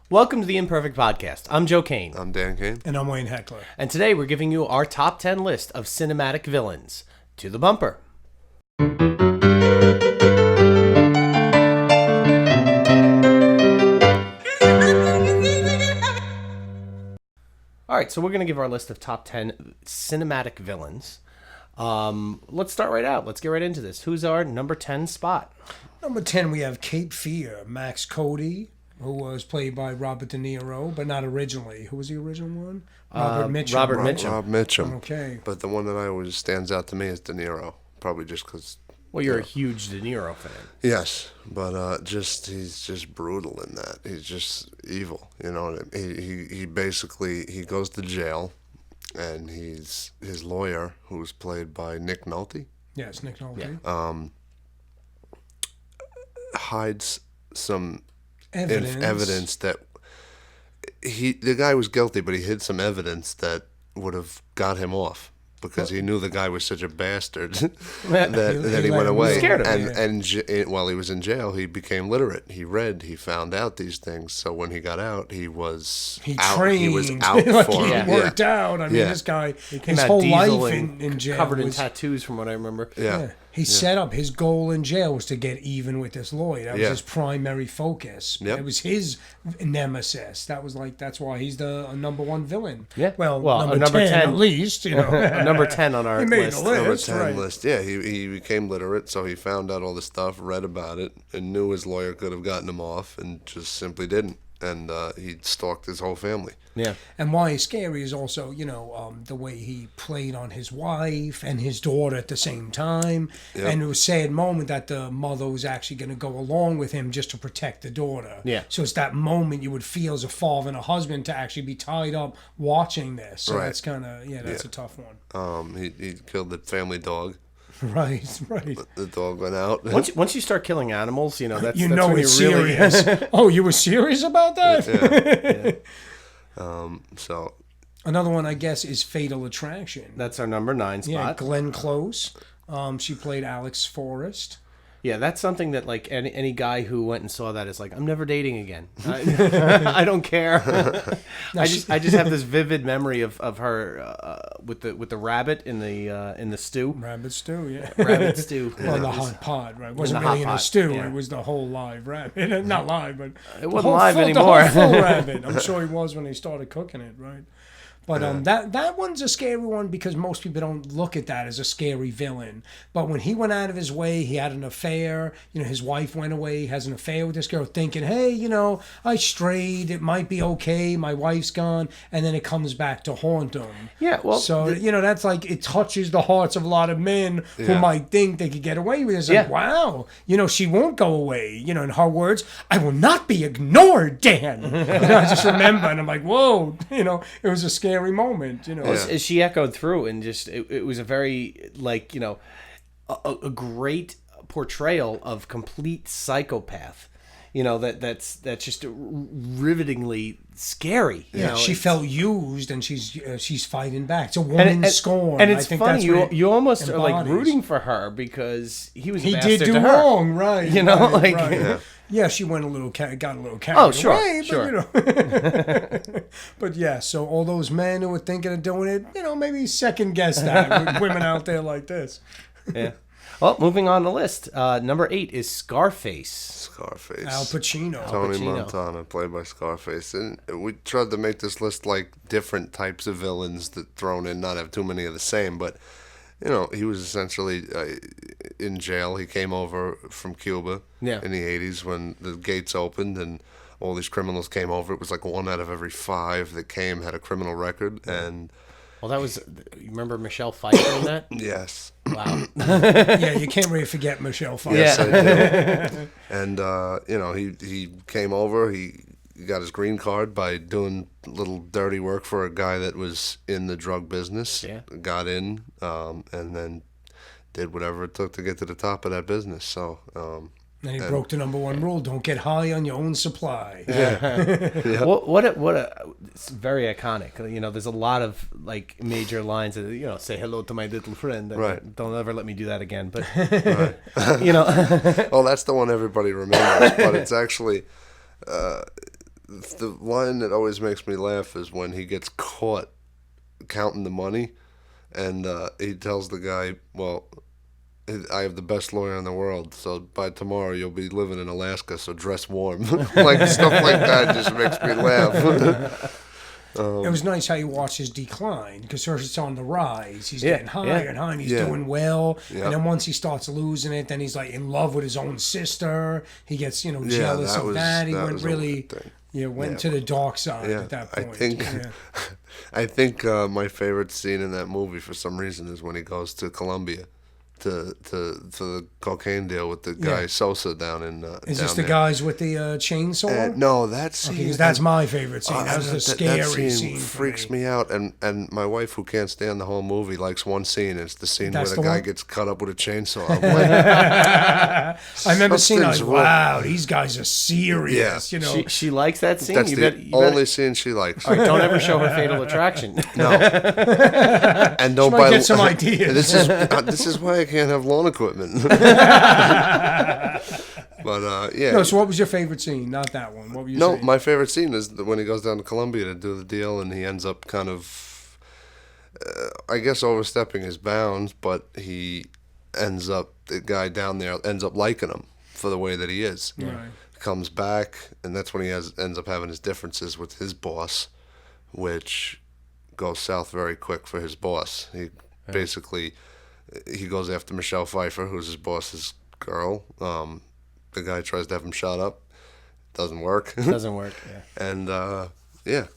Welcome to the Imperfect Podcast. I'm Joe Kane. I'm Dan Kane. And I'm Wayne Heckler. And today we're giving you our top 10 list of cinematic villains. To the bumper. All right, so we're going to give our list of top 10 cinematic villains. Let's start right out. Let's get right into this. Who's our number 10 spot? Number 10, we have Cape Fear, Max Cody, who was played by Robert De Niro, but not originally. Who was the original one? Robert Mitchum. Robert Mitchum. Rob Mitchum. Okay. But the one that I always stands out to me is De Niro. Probably just because... Well, you're a huge De Niro fan. Yes, but he's just brutal in that. He's just evil. You know, he basically, he goes to jail, and his lawyer, who's played by Nick Nolte, Yes, Nick Nolte. Yeah. hides some Evidence. that the guy was guilty, but he hid some evidence that would have got him off because he knew the guy was such a bastard that he went away. Scared of him. And while he was in jail, he became literate. He read. He found out these things. So when he got out, he was out. Trained. He was out like for he him. worked out. I mean, Yeah. this guy, Came his out whole diesel life and in jail covered in was... tattoos, from what I remember. Yeah. He set up his goal in jail was to get even with this lawyer. That was Yeah. his primary focus. Yep. It was his nemesis. That's why he's the number one villain. Yeah. Well, Well, number 10 at least. You know, Number 10 on our He made list. the list. Number That's 10 right. list. Yeah, he became literate, so he found out all this stuff, read about it, and knew his lawyer could have gotten him off, and just simply didn't. And he stalked his whole family. Yeah. And why he's scary is also, the way he played on his wife and his daughter at the same time. Yep. And it was a sad moment that the mother was actually going to go along with him just to protect the daughter. Yeah. So it's that moment you would feel as a father and a husband to actually be tied up watching this. So Right. that's kind of, that's a tough one. He killed the family dog. Right. The dog went out. Once you start killing animals, that's that's know when it's you really serious. Oh, you were serious about that? So Another one, I guess, is Fatal Attraction. That's our number 9 spot. Yeah, Glenn Close. She played Alex Forrest. Yeah, that's something that like any guy who went and saw that is like, I'm never dating again. I don't care. I just have this vivid memory of her with the rabbit in the stew. Rabbit stew, yeah. Rabbit stew. Well, the hot pot, right? It wasn't the really hot in a pot, stew. yeah. It was the whole live rabbit. Not live, but It wasn't live anymore. The whole full rabbit. I'm sure he was when they started cooking it, right? But that one's a scary one because most people don't look at that as a scary villain. But when he went out of his way, he had an affair. His wife went away, he has an affair with this girl, thinking, hey, I strayed. It might be okay. My wife's gone. And then it comes back to haunt him. Yeah, well, So, that's like, it touches the hearts of a lot of men who Yeah. might think they could get away with it. It's Yeah. like, wow, she won't go away. In her words, I will not be ignored, Dan. I just remember, and I'm like, whoa, it was a scary moment, as she echoed through, and just it was a very a great portrayal of complete psychopath. That's just rivetingly scary. She felt used, and she's fighting back. It's a woman scorn, and it's I think funny. That's what You almost are like embodies. rooting for her because he was a He bastard did do to her. wrong, right? Like right. Yeah, she went got a little carried Oh, sure, away, sure. but but yeah, so all those men who were thinking of doing it, maybe second guess that with women out there like this. Yeah. Well, moving on the list. Number 8 is Scarface. Scarface. Al Pacino. Tony Pacino. Montana, played by Scarface. And we tried to make this list like different types of villains that thrown in, not have too many of the same, but he was essentially in jail. He came over from Cuba in the 80s when the gates opened and all these criminals came over. It was like 1 out of every 5 that came had a criminal record. And Well, that was. You remember Michelle Pfeiffer in that? yes. Wow. Yeah, you can't really forget Michelle Pfeiffer. Yes, I do. And, he came over. He got his green card by doing little dirty work for a guy that was in the drug business. Yeah. Got in, and then did whatever it took to get to the top of that business. So, And he broke the number 1 rule: don't get high on your own supply. It's very iconic. There's a lot of like major lines that say hello to my little friend. And Right. Don't ever let me do that again. But oh, that's the one everybody remembers, but it's actually the line that always makes me laugh is when he gets caught counting the money, and he tells the guy, "Well, I have the best lawyer in the world, so by tomorrow you'll be living in Alaska, so dress warm." Like stuff like that just makes me laugh. It was nice how you watch his decline, because first it's on the rise. He's getting higher and higher, and he's doing well. Yeah. And then once he starts losing it, then he's like in love with his own sister. He gets, jealous of that. He went really, went to the dark side at that point. I think my favorite scene in that movie for some reason is when he goes to Colombia to the cocaine deal with the guy Sosa down in. Is this the guys with the chainsaw? No, that scene. Because that's my favorite scene. That was a scary scene. Freaks me out, and my wife, who can't stand the whole movie, likes one scene. It's the scene That's where the the guy one? gets cut up with a chainsaw. I'm like, I remember seeing like, something's wow, these guys are serious. Yeah. She likes that scene. that's you the better, only scene she likes. All right, don't ever show her Fatal Attraction. No, and don't might buy. get some ideas. This is why I can't have lawn equipment. But yeah. No, so what was your favorite scene? Not that one. What were you saying? My favorite scene is when he goes down to Colombia to do the deal, and he ends up kind of, I guess, overstepping his bounds. But the guy down there ends up liking him for the way that he is. Right. Comes back, and that's when he ends up having his differences with his boss, which goes south very quick for his boss. Basically, he goes after Michelle Pfeiffer, who's his boss's girl. The guy tries to have him shot up. Doesn't work. Doesn't work. Yeah. And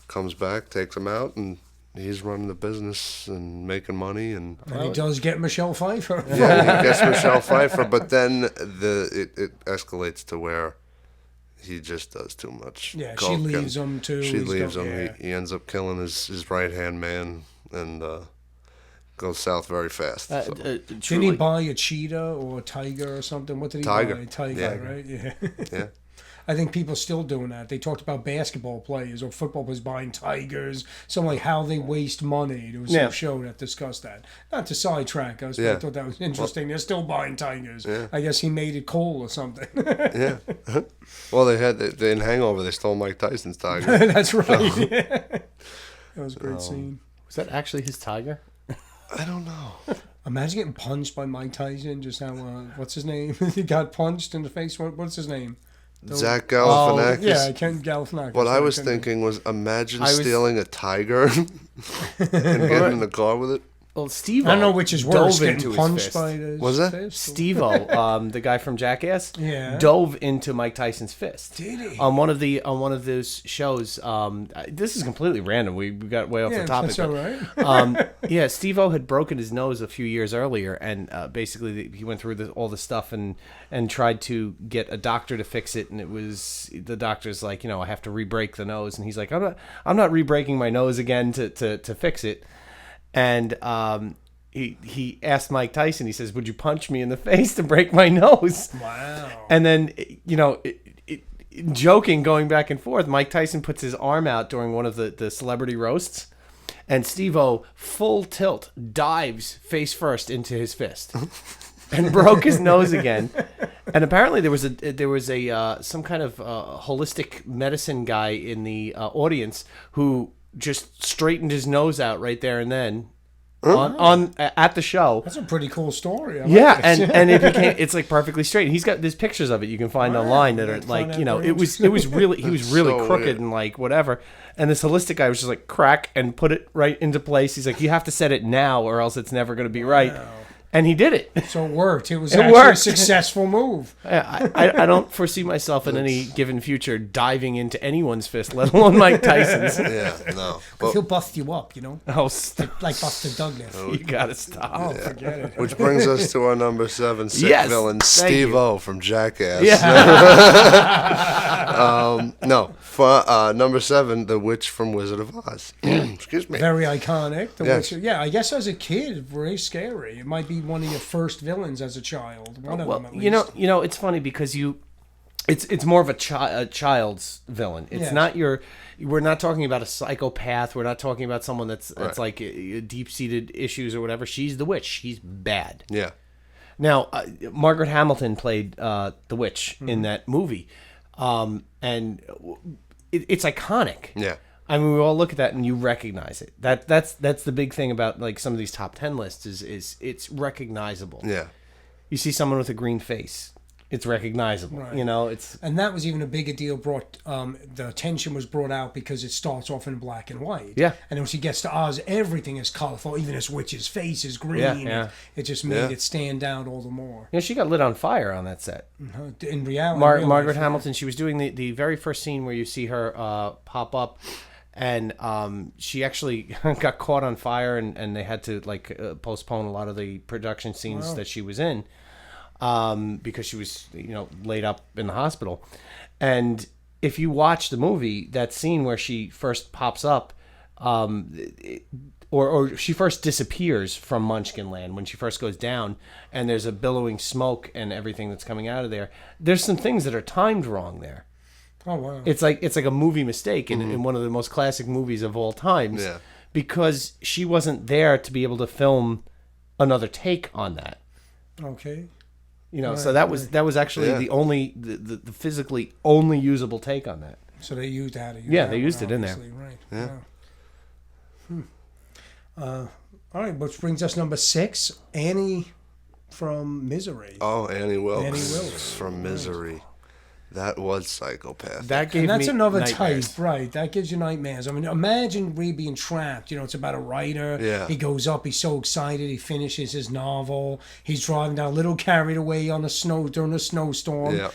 comes back, takes him out, and he's running the business and making money. And he does get Michelle Pfeiffer. yeah, he gets Michelle Pfeiffer, but then it escalates to where he just does too much. Yeah, coke, she leaves him too. She leaves him. Yeah. He ends up killing his right hand man, and goes south very fast. So. Didn't he buy a cheetah or a tiger or something? What did he buy? Tiger, right? Yeah. Yeah. I think people are still doing that. They talked about basketball players or football players buying tigers, something like how they waste money. There was some show that discussed that. Not to sidetrack, I thought that was interesting. They're still buying tigers. Yeah. I guess he made it cool or something. Yeah. Well, they in Hangover, they stole Mike Tyson's tiger. That's right. Yeah. That was a great scene. Was that actually his tiger? I don't know. Imagine getting punched by Mike Tyson. Just how, what's his name? He got punched in the face. What's his name? Zach Galifianakis. Yeah, Ken Galifianakis. What I was thinking was, imagine stealing a tiger and getting in the car with it. Well, Steve-O I don't know which is worse, dove into getting his punched fist. by the Was that? fist? Steve-O, the guy from Jackass, Yeah. dove into Mike Tyson's fist. Did he? On one of those shows. This is completely random. We got way off the topic. That's all right. Steve-O had broken his nose a few years earlier, and basically he went through all the stuff and tried to get a doctor to fix it, and it was the doctor's like, I have to re-break the nose, and he's like, I'm not re-breaking my nose again to fix it. And he asked Mike Tyson, he says, would you punch me in the face to break my nose? Wow. And then, joking, going back and forth, Mike Tyson puts his arm out during one of the celebrity roasts, and Steve-O, full tilt, dives face first into his fist and broke his nose again. And apparently there was some kind of holistic medicine guy in the audience who just straightened his nose out right there and then at the show. That's a pretty cool story. And it's like perfectly straight. He's got there's pictures of it you can find online that are like, it was really he was really so crooked weird. and like whatever. And this holistic guy was just like crack and put it right into place. He's like, you have to set it now or else it's never going to be right. And he did it. So it worked. It was It actually worked. a successful move. I don't foresee myself in any given future diving into anyone's fist, let alone Mike Tyson's. Yeah, no. But he'll bust you up, Oh, stop. like Buster Douglas. You gotta stop. Oh, forget it. Which brings us to our number 7 sick Yes, villain, thank you. Steve-O from Jackass. Yeah. No, for number 7, the witch from Wizard of Oz. Excuse me. Very iconic. Yes. Yeah, I guess as a kid, very scary. It might be one of your first villains as a child. One of them, at least. It's funny because it's more of a child's villain. It's Yes. not we're not talking about a psychopath. We're not talking about someone that's like deep-seated issues or whatever. She's the witch. She's bad. Yeah. Now, Margaret Hamilton played the witch in that movie, and it's iconic. Yeah. I mean, we all look at that and you recognize it. That's the big thing about like some of these top 10 lists is it's recognizable. Yeah. You see someone with a green face, it's recognizable. Right. You know, it's And that was even a bigger deal. The attention was brought out because it starts off in black and white. Yeah. And then when she gets to Oz, everything is colorful. Even his witch's face is green. Yeah. It just made it stand out all the more. she got lit on fire on that set. In reality, Margaret Hamilton, she was doing the very first scene where you see her pop up, and she actually got caught on fire, and they had to postpone a lot of the production scenes that she was in. Because she was, laid up in the hospital. And if you watch the movie, that scene where she first pops up, or she first disappears from Munchkin Land when she first goes down, and there's a billowing smoke and everything that's coming out of there. There's some things that are timed wrong there. Oh wow! It's like a movie mistake in one of the most classic movies of all times, because she wasn't there to be able to film another take on that. Okay. So that was actually the only the physically only usable take on that. So they used that. They used it in there. Right. Yeah. All right, which brings us number 6, Annie from Misery. Oh, Annie Wilkes. Annie Wilkes. From Misery. That was psychopath. That gave And that's me another nightmares. type, right? That gives you nightmares. I mean, imagine we being trapped. It's about a writer. Yeah. He goes up. He's so excited. He finishes his novel. He's driving down, a little carried away on the snow during a snowstorm. Yeah.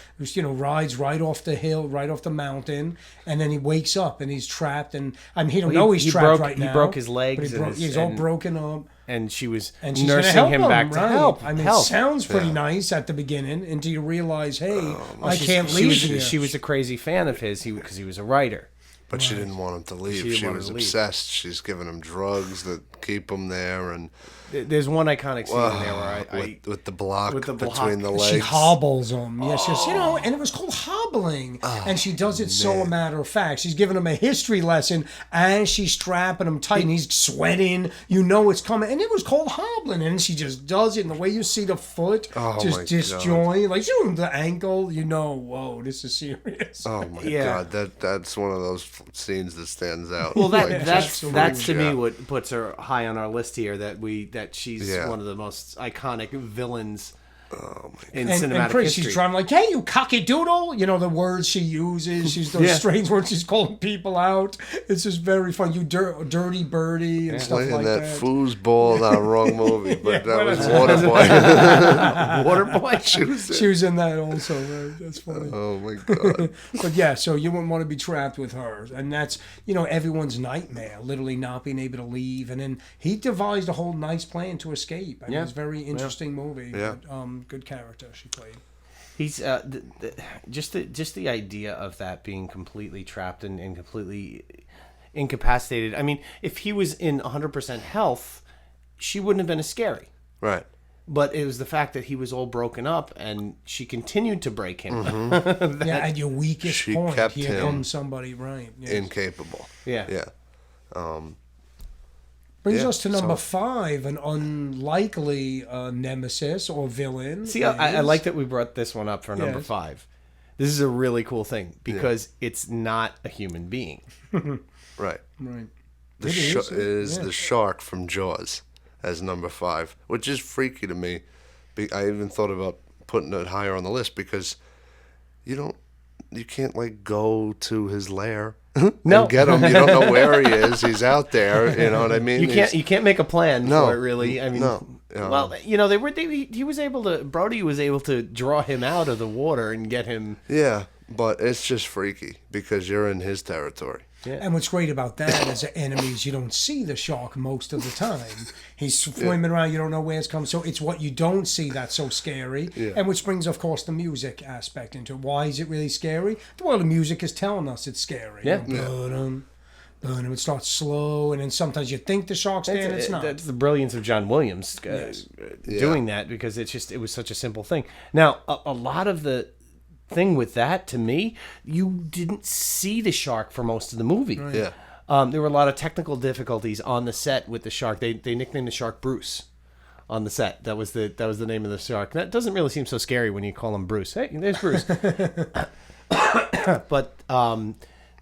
Rides right off the hill, right off the mountain, and then he wakes up and he's trapped. And I mean, he don't know he's trapped right now. He broke his but legs. he's all broken up. And she was And she's gonna nursing help him back to right? help. I mean, help. it sounds pretty nice at the beginning until you realize, hey, I She's- can't she leave was, here. She was a crazy fan of his because he was a writer. But she didn't want him to leave. She didn't She want him was to leave. obsessed. She's giving him drugs that keep him there, and There's one iconic scene in there where with the block with the block. between the legs. She hobbles him. Yeah, she goes, and it was called hobbling. And she does it so a matter of fact. She's giving him a history lesson and she's strapping him tight and he's sweating. It's coming. And it was called hobbling. And she just does it. And the way you see the foot just my disjoint, like the ankle, whoa, this is serious. Oh my Yeah. god, that's one of those scenes that stands out. Well, Like, that's absolutely. to me what puts her high on our list here. That she's Yeah. one of the most iconic villains oh my in And cinematic Chris, history. she's trying like, hey, you cockadoodle. The words she uses. She's those Yeah. strange words she's calling people out. It's just very fun. You dirty birdie and stuff playing like that foosball, not wrong movie, but that was Waterboy. Waterboy. She was in that also, right? That's funny. Oh my god. But yeah, so you wouldn't want to be trapped with her. And that's, everyone's nightmare, literally not being able to leave. And then he devised a whole nice plan to escape. I mean, it's a very interesting movie. Yeah. But, good character she played. He's just the idea of that being completely trapped and completely incapacitated. I mean, if he was in 100% health, she wouldn't have been as scary. Right. But it was the fact that he was all broken up and she continued to break him. Yeah, at your weakest she point, kept here him comes somebody, right? Yes. Incapable. Yeah. Yeah. Brings Yeah, us to number 5, an unlikely nemesis or villain. See, I is- like that we brought this one up for number Yes. 5. This is a really cool thing because it's not a human being. Right. Right. The It is, the shark from Jaws as number 5, which is freaky to me. I even thought about putting it higher on the list because you can't go to his lair No. and get him. You don't know where he is. He's out there. You know what I mean? You can't make a plan No. for it, really. I mean, No. well, he was able to. Brody was able to draw him out of the water and get him. Yeah, but it's just freaky because you're in his territory. And what's great about that is the enemies, you don't see the shark most of the time. He's swimming around, you don't know where it's coming. So it's what you don't see that's so scary. Yeah. And which brings, of course, the music aspect into it. Why is it really scary? Well, the music is telling us it's scary. Yeah. And it starts slow, and then sometimes you think the shark's there, and it's not. That's the brilliance of John Williams doing that because it was such a simple thing. Now, a lot of the thing with that, to me, you didn't see the shark for most of the movie. Right. Yeah. There were a lot of technical difficulties on the set with the shark. They nicknamed the shark Bruce on the set. That was the name of the shark. That doesn't really seem so scary when you call him Bruce. Hey, there's Bruce. But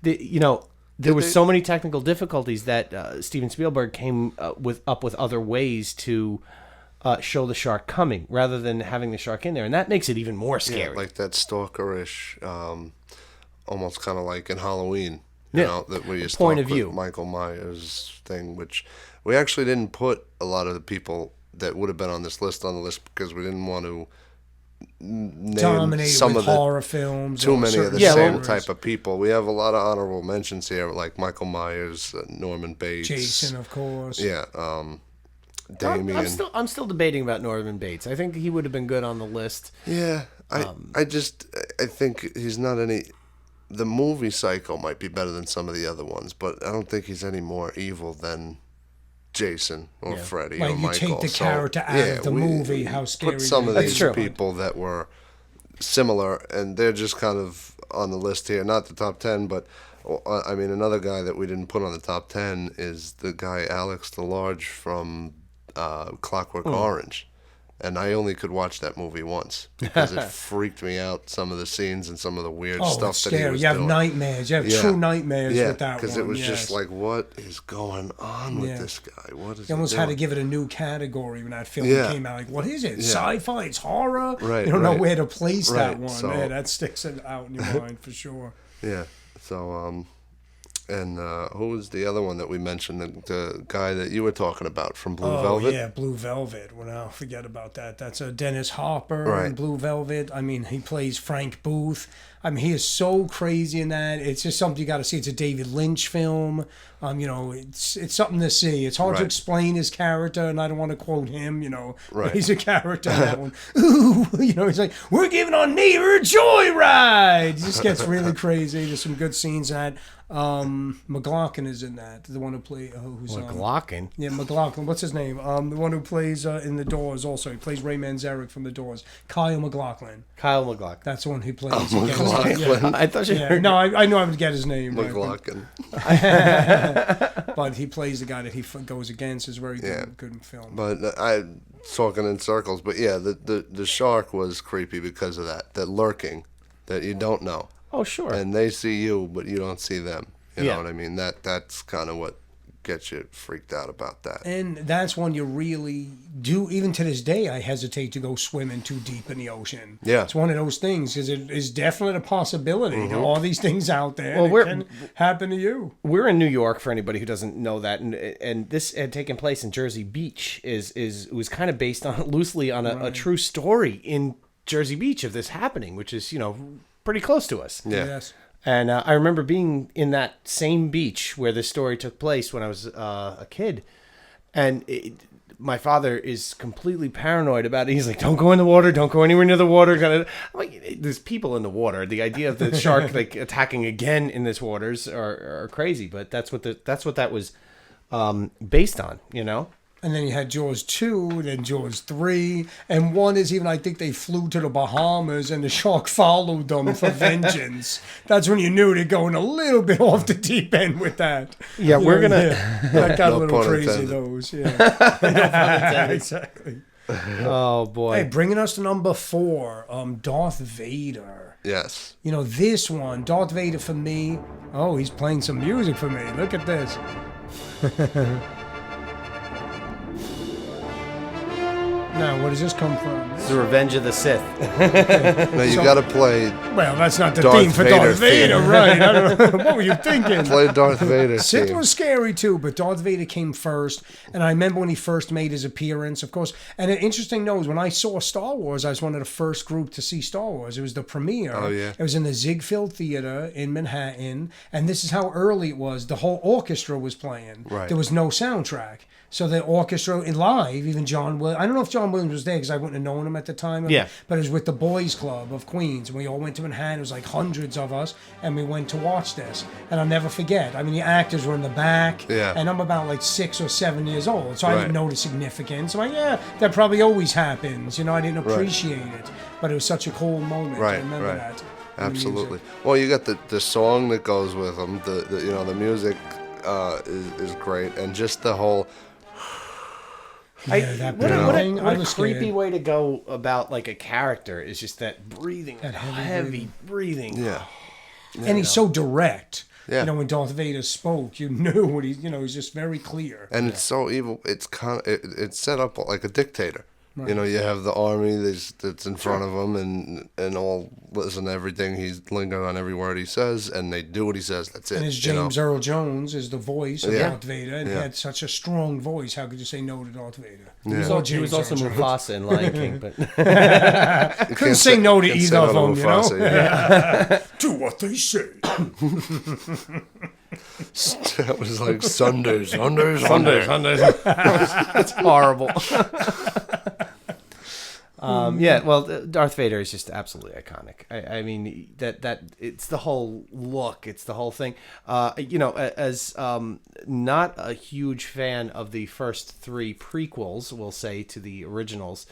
There were so many technical difficulties that Steven Spielberg came up with other ways to show the shark coming rather than having the shark in there, and that makes it even more scary. Yeah, like that stalkerish, almost kind of like in Halloween. You know, that where you point of with view. Michael Myers thing, which we actually didn't put a lot of the people that would have been on this list because we didn't want to name Dominated some with of horror films. too or many of the certain same type of people. We have a lot of honorable mentions here, like Michael Myers, Norman Bates, Jason, of course. Yeah, Damien. I'm still debating about Norman Bates. I think he would have been good on the list. Yeah, I think he's not any. The movie Psycho might be better than some of the other ones, but I don't think he's any more evil than Jason or Freddy like or Michael. You take the character out of the movie, how scary. Put some of they these are. people that were similar, and they're just kind of on the list here. Not the top 10, but I mean, another guy that we didn't put on the top 10 is the guy Alex DeLarge from Clockwork Orange. And I only could watch that movie once because it freaked me out, some of the scenes and some of the weird stuff it's that he scary. was You have doing. nightmares. You have true nightmares with that one. Because it was just like, what is going on with this guy? What is You almost he had to doing? give it a new category when that film came out. Like, what is it? Sci-fi? It's horror? Right, you don't know right. where to place that Right, one. so- Yeah, that sticks it out in your mind for sure. Yeah. So, and who was the other one that we mentioned? The guy that you were talking about from Blue Velvet? Yeah, Blue Velvet. Well, now forget about that. That's Dennis Hopper in Right. Blue Velvet. I mean, he plays Frank Booth. I mean, he is so crazy in that. It's just something you got to see. It's a David Lynch film. It's something to see. It's hard to Right. explain his character, and I don't want to quote him. Right. He's a character in that one. Ooh, he's like, we're giving our neighbor a joyride. He just gets really crazy. There's some good scenes in that. McLaughlin is in that. The one who plays who's McLaughlin. Yeah, McLaughlin. What's his name? The one who plays in The Doors also. He plays Ray Manzarek from The Doors. Kyle McLaughlin. Kyle McLaughlin. That's the one who plays. McLaughlin. I thought you Yeah. heard. No, I know I would get his name. right, McLaughlin. but he plays the guy that he goes against. Is very good film. But I talking in circles. But yeah, the shark was creepy because of that lurking that you don't know. Oh, sure. And they see you, but you don't see them. You Yeah. know what I mean? That's kind of what gets you freaked out about that. And that's one you really do. Even to this day, I hesitate to go swimming too deep in the ocean. Yeah. It's one of those things because it is definitely a possibility. There are all these things out there. Well, Well, can happen to you. We're in New York for anybody who doesn't know that, and this had taken place in Jersey Beach. Was kind of based on loosely on a true story in Jersey Beach of this happening, which is pretty close to us. Yeah. Yes. And I remember being in that same beach where this story took place when I was a kid. And my father is completely paranoid about it. He's like, don't go in the water. Don't go anywhere near the water. I'm like, there's people in the water. The idea of the shark like attacking again in this waters are crazy. But that's what that was based on, And then you had Jaws 2, then Jaws 3, and 1 is even, I think they flew to the Bahamas and the shark followed them for vengeance. That's when you knew they're going a little bit off the deep end with that. Yeah, we're going to... That got a No little pun crazy, intended. those. Yeah. Exactly. Oh, boy. Hey, bringing us to number 4, Darth Vader. Yes. This one, Darth Vader for me, he's playing some music for me. Look at this. Now, where does this come from? It's the Revenge of the Sith. Now you got to play Well, that's not the Darth theme for Vader Darth Vader, theme. right? I don't know. What were you thinking? Darth Vader. Sith theme. was scary too, but Darth Vader came first. And I remember when he first made his appearance, of course. And an interesting note is when I saw Star Wars, I was one of the first group to see Star Wars. It was the premiere. Oh, yeah. It was in the Ziegfeld Theater in Manhattan. And this is how early it was. The whole orchestra was playing. Right. There was no soundtrack. So the orchestra in live, even John Williams, I don't know if John Williams was there because I wouldn't have known him at the time. Yeah. But it was with the Boys Club of Queens. And we all went to Manhattan. It was like hundreds of us. And we went to watch this. And I'll never forget. I mean, the actors were in the back. Yeah. And I'm about like 6 or 7 years old. So I didn't Right. know the significance. I'm like, yeah, that probably always happens. I didn't appreciate it. But it was such a cool moment. I Right, remember right. that. Absolutely. Well, you got the song that goes with them. The music is great, and just the whole. Yeah, that What breathing, a I was creepy scared. way to go about like a character is just that breathing, that heavy breathing. Yeah. And he's so direct. Yeah. You know, when Darth Vader spoke, you knew what he's just very clear. And it's so evil. It's it's set up like a dictator. You know, you have the army that's in front of him, and all listen to everything. He's lingering on every word he says, and they do what he says. That's it. And as James Earl Jones is the voice of Darth Vader, and he Yeah. had such a strong voice. How could you say no to Darth Vader? Yeah. He was also Mufasa in Lion King, but Couldn't say no to Can't either say of no them, to you know? Mufasa, yeah. Do what they say. That was like Sunday. That's horrible. Yeah, well, Darth Vader is just absolutely iconic. I mean, that it's the whole look, it's the whole thing. You know, as not a huge fan of the first three prequels, we'll say, to the originals,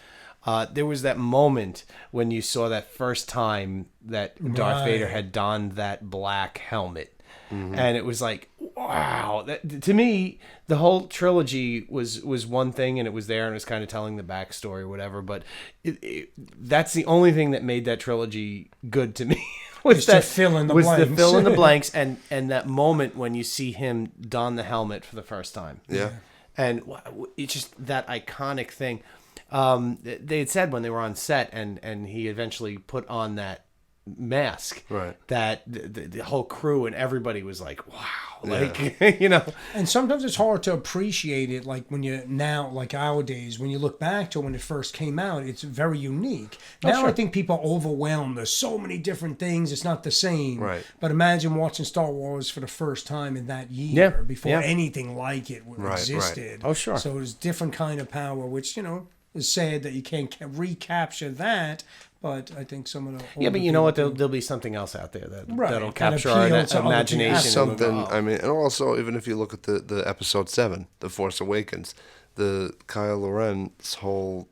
there was that moment when you saw that first time that Darth Vader had donned that black helmet. And it was like, wow. To me, the whole trilogy was one thing, and it was there, and it was kind of telling the backstory or whatever. But that's the only thing that made that trilogy good to me. was to fill in the blanks. the fill in the blanks, and that moment when you see him don the helmet for the first time. Yeah. And it's just that iconic thing. They had said when they were on set, and he eventually put on that mask, Right. that the whole crew and everybody was like, wow, like, you know. And sometimes it's hard to appreciate it, like when you now, like our days, when you look back to when it first came out, it's very unique. Now I think people are overwhelmed. There's so many different things. It's not the same. Right. But imagine watching Star Wars for the first time in that year before Yeah. anything like it existed. Oh, sure. So it's different kind of power, which, you know, is sad that you can't recapture that. But I think some of the But you know what? There'll be something else out there that'll That capture our appeal to other imagination. people. Something. And we'll go, I mean, and also even if you look at the episode 7, The Force Awakens, the Kylo Ren's whole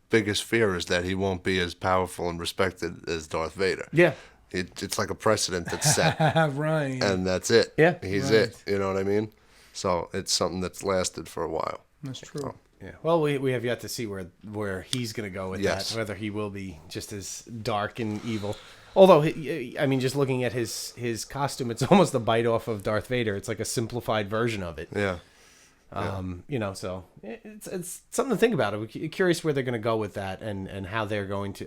biggest fear is that he won't be as powerful and respected as Darth Vader. Yeah. It's like a precedent that's set, right. and that's it. Yeah. He's it. You know what I mean? So it's something that's lasted for a while. That's true. Yeah. Well, we have yet to see where he's going to go with Yes. that. Whether he will be just as dark and evil. Although, I mean, just looking at his costume, it's almost a bite off of Darth Vader. It's like a simplified version of it. Yeah. You know, so it's something to think about. I'm curious where they're going to go with that, and how they're going to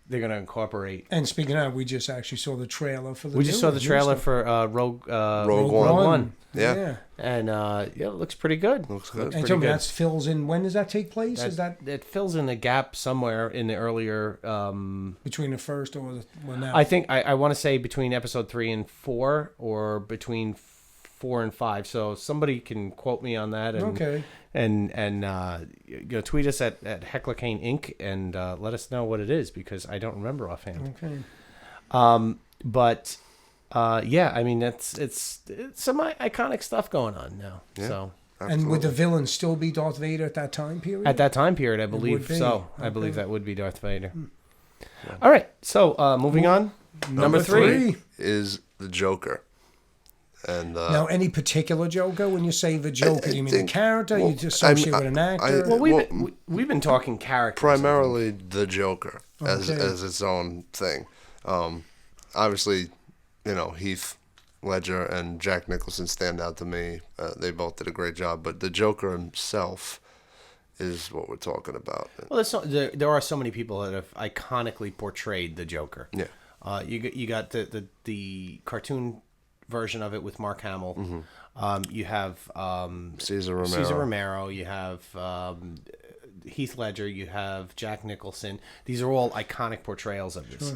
incorporate. And speaking of, we just actually saw the trailer for the. We just saw the trailer for Rogue One. Yeah. And it looks pretty good. Looks good. And tell me, that fills in. When does that take place? Is that it fills in a gap somewhere in the earlier? between the first or the well now? I think I want to say between episode 3 and 4, or between 4 and 5. So somebody can quote me on that. And, Okay. And you know, tweet us at HecklerCane Inc. and let us know what it is, because I don't remember offhand. Okay. But yeah, I mean it's some iconic stuff going on now. Yeah. So. And would the villain still be Darth Vader at that time period? At that time period, I believe be. so. I Okay. believe that would be Darth Vader. All right, so moving on. Number 3. is the Joker. And Now, any particular Joker? When you say the Joker, do you mean the character? well, you just associate with an actor? Well, we've been talking characters. primarily the Joker as Okay. its own thing. Obviously, you know, Heath Ledger and Jack Nicholson stand out to me. They both did a great job, but the Joker himself is what we're talking about. Well, there are so many people that have iconically portrayed the Joker. Yeah. You got the cartoon version of it with Mark Hamill. Mm-hmm. You have Cesar Romero. Cesar Romero. You have Heath Ledger. You have Jack Nicholson. These are all iconic portrayals of this.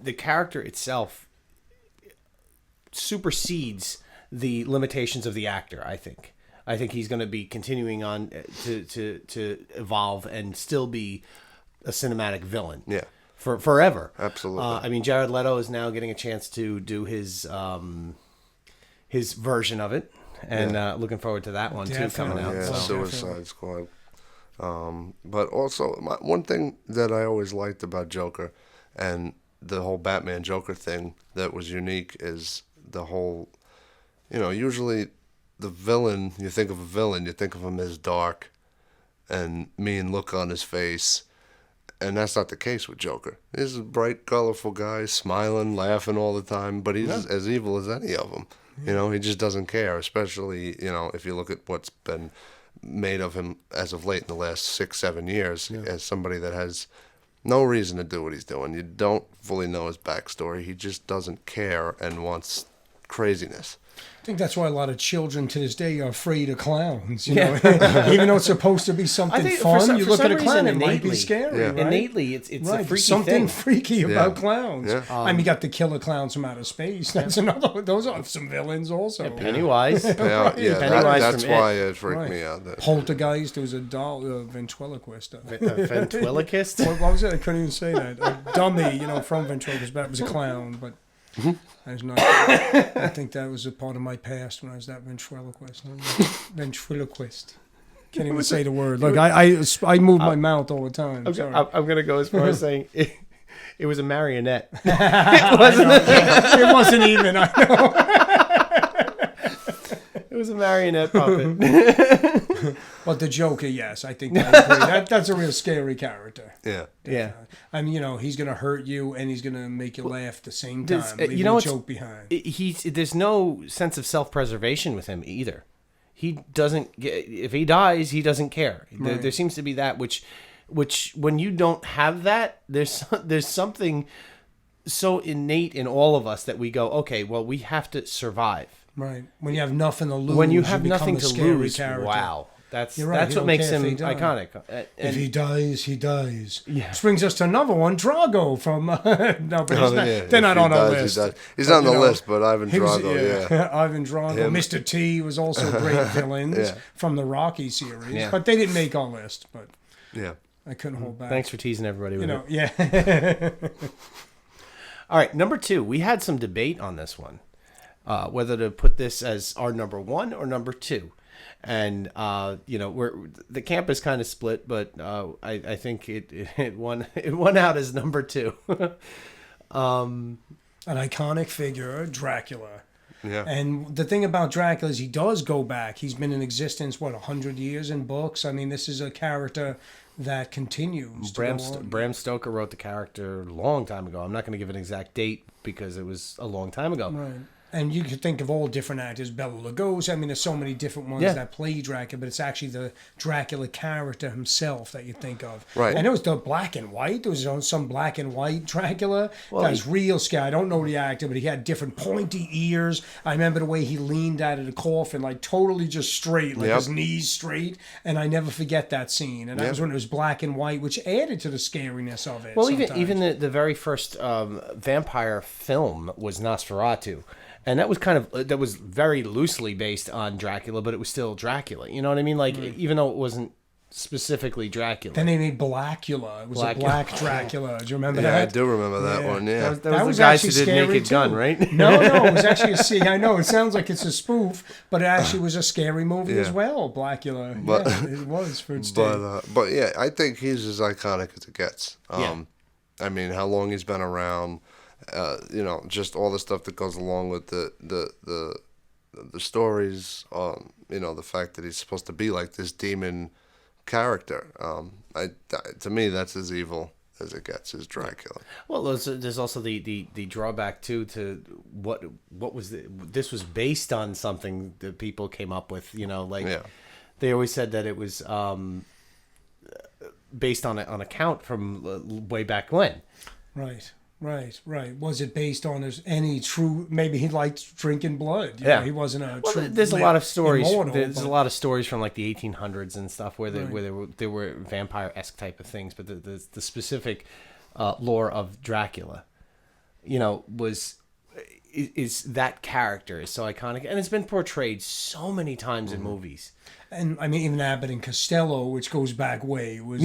The character itself supersedes the limitations of the actor, I think. I think he's going to be continuing on to evolve and still be a cinematic villain. Yeah. For forever. Absolutely. I mean, Jared Leto is now getting a chance to do his version of it, and looking forward to that one too coming out. Yeah, So. Suicide Squad. But also, one thing that I always liked about Joker and the whole Batman Joker thing that was unique is the whole, you know, usually the villain, you think of a villain, you think of him as dark and mean look on his face. And that's not the case with Joker. He's a bright, colorful guy, smiling, laughing all the time, but he's as evil as any of them. You know, he just doesn't care, especially, you know, if you look at what's been made of him as of late in the last 6-7 years as somebody that has no reason to do what he's doing. You don't fully know his backstory. He just doesn't care and wants craziness. I think that's why a lot of children to this day are afraid of clowns. You know, even though it's supposed to be something fun, you look at a clown, it might be scary. Right? Innately, it's a freaky something thing. freaky about clowns. Yeah. I mean, you got the killer clowns from outer space. That's another. Those are some villains also. Pennywise. Pennywise that's why it freaked me out. Poltergeist. There was a doll, a ventriloquist. Ventriloquist? What was it? I couldn't even say that. A dummy, from ventriloquist, but it was a clown. But I was not. I think that was a part of my past when I was that ventriloquist. Ventriloquist. Can't even say the word. Look, I move my mouth all the time. I'm going to go as far as saying it was a marionette. It wasn't even. I know. It was a marionette puppet. But the Joker, yes, I think I agree. That's a real scary character. Yeah. Yeah. I mean, he's going to hurt you and he's going to make you laugh at the same time. Leaving a joke behind. There's no sense of self-preservation with him either. He doesn't. If he dies, he doesn't care. Right. There seems to be that, which when you don't have that, there's something so innate in all of us that we go, okay, well, we have to survive. Right. When you have nothing to lose. When you have become nothing a to scary lose, character. wow. That's You're right, that's you what don't makes care him if he dies. iconic. If he dies, he dies. Yeah. Which brings us to another one, Drago from. No, but they're If not he on our dies, list. He's not on the list, but Ivan He was- Drago, yeah. Ivan Drago. Him. Mr. T was also great villains Yeah. from the Rocky series. Yeah. But they didn't make our list. But Yeah. I couldn't hold back. Thanks for teasing everybody with it. Yeah. All right, number 2. We had some debate on this one, whether to put this as our number 1 or number 2. And the camp is kind of split, but I think it won out as number 2. An iconic figure, Dracula. Yeah. And the thing about Dracula is he does go back. He's been in existence, 100 years in books. I mean, this is a character that continues. Bram Stoker wrote the character a long time ago. I'm not going to give an exact date because it was a long time ago. Right. And you could think of all different actors, Bela Lugosi. I mean, there's so many different ones that play Dracula, but it's actually the Dracula character himself that you think of. Right. And it was the black and white. There was some black and white Dracula. Well, that was real scary. I don't know the actor, but he had different pointy ears. I remember the way he leaned out of the coffin, like totally just straight, like his knees straight. And I never forget that scene. And that was when it was black and white, which added to the scariness of it. Well, sometimes. even the very first vampire film was Nosferatu. And that was very loosely based on Dracula, but it was still Dracula. You know what I mean? Like, even though it wasn't specifically Dracula. Then they made Blackula. It was a black Dracula. Do you remember Yeah, that? I do remember that one, yeah. That was the guys who actually did scary, Naked Gun, too. right? No, it was actually I know, it sounds like it's a spoof, but it actually was a scary movie as well, Blackula. But- it was for its day. But yeah, I think he's as iconic as it gets. Yeah. I mean, how long he's been around, just all the stuff that goes along with the stories, the fact that he's supposed to be like this demon character. To me, that's as evil as it gets, is Dracula. Well, there's also the drawback too to what was this was based on something that people came up with. They always said that it was based on an account from way back when. Right. Was it based on any true? Maybe he liked drinking blood. He wasn't a. Well, true there's a lot of stories. immortal, There's a lot of stories from like the 1800s and stuff where there were vampire-esque type of things, but the specific lore of Dracula, is that character is so iconic, and it's been portrayed so many times in movies. And I mean, even Abbott and Costello, which goes back way, was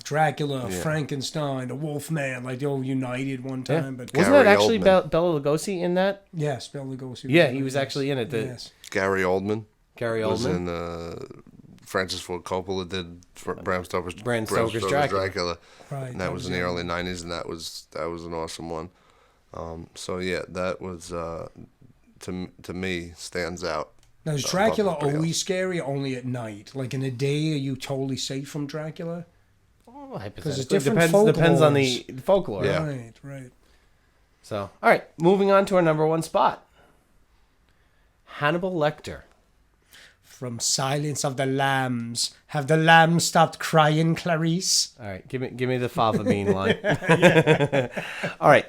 Dracula, Frankenstein, the Wolfman, like they all united one time. But Wasn't that actually Bela Lugosi in that? yes, Bela Lugosi. Yeah, he was actually in it. Yes. Gary Oldman Gary was Oldman. in Francis Ford Coppola did Bram Stoker's Dracula. Right. And that was in the early 90s, and that was an awesome one. That was to me stands out. Now, is Dracula Above everybody always scary or only at night? Like in the day, are you totally safe from Dracula? Because it's hypothetically. Depends on the folklore. Yeah. Right. So, all right, moving on to our number one spot. Hannibal Lecter. From Silence of the Lambs. Have the lambs stopped crying, Clarice? All right, give me the fava bean line. All right,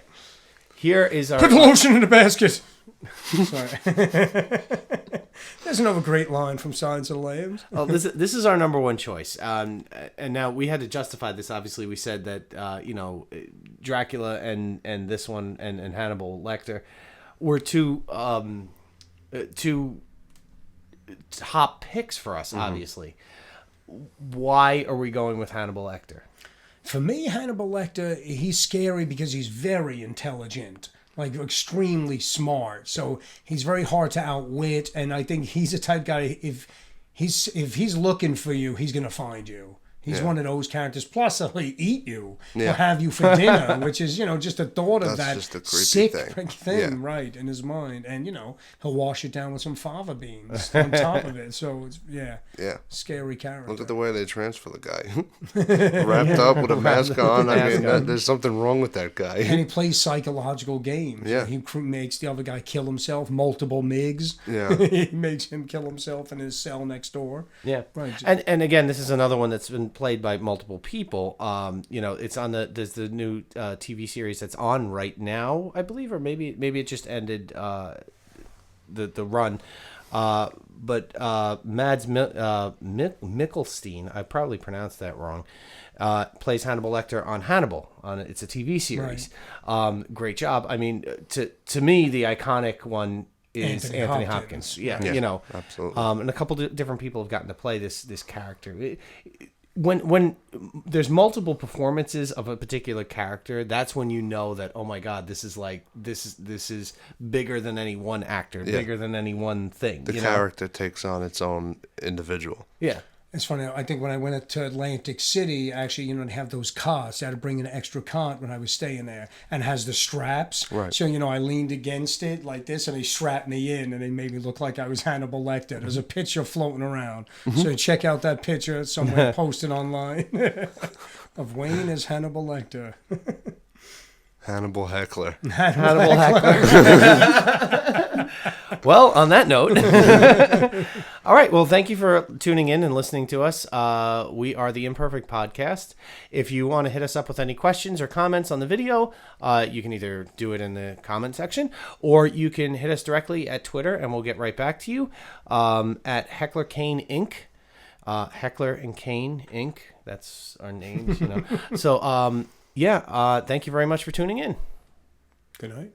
here is our. Put the lotion in the basket. Sorry. There's another great line from Silence of the Lambs. Oh, this is our number one choice. And now we had to justify this. Obviously, we said that Dracula and this one and Hannibal Lecter were two top picks for us. Obviously, why are we going with Hannibal Lecter? For me, Hannibal Lecter, he's scary because he's very intelligent. Like extremely smart, so he's very hard to outwit. And I think he's a type guy. If he's looking for you, he's gonna find you. He's one of those characters. Plus, he'll eat you. He'll have you for dinner, which is, just a thought of that just a creepy sick thing. right, in his mind. And, he'll wash it down with some fava beans on top of it. So, it's, scary character. Look at the way they transfer the guy. Wrapped up with a mask on. I mean, there's something wrong with that guy. And he plays psychological games. Yeah. He makes the other guy kill himself, multiple MIGs. Yeah. He makes him kill himself in his cell next door. Yeah. Right. And again, this is another one that's been played by multiple people. It's on there's the new TV series that's on right now, I believe, or maybe it just ended the run. But Mads Mikkelstein, I probably pronounced that wrong, plays Hannibal Lecter on Hannibal. It's a TV series. Right. Great job. I mean, to me, the iconic one is Anthony Hopkins. Yeah, absolutely. And a couple different people have gotten to play this character. When there's multiple performances of a particular character, that's when you know that, oh my God, this is bigger than any one actor, bigger than any one thing. The character takes on its own individual. Yeah. It's funny. I think when I went to Atlantic City, actually, they have those cots. I had to bring an extra cot when I was staying there, and has the straps. Right. So I leaned against it like this, and they strapped me in, and they made me look like I was Hannibal Lecter. There's a picture floating around, so check out that picture somewhere posted online of Wayne as Hannibal Lecter. Hannibal Heckler. Hannibal Heckler. Well, on that note, all right. Well, thank you for tuning in and listening to us. We are the Imperfect Podcast. If you want to hit us up with any questions or comments on the video, you can either do it in the comment section, or you can hit us directly at Twitter, and we'll get right back to you at Heckler Kane Inc. Heckler and Kane Inc. That's our names, So, thank you very much for tuning in. Good night.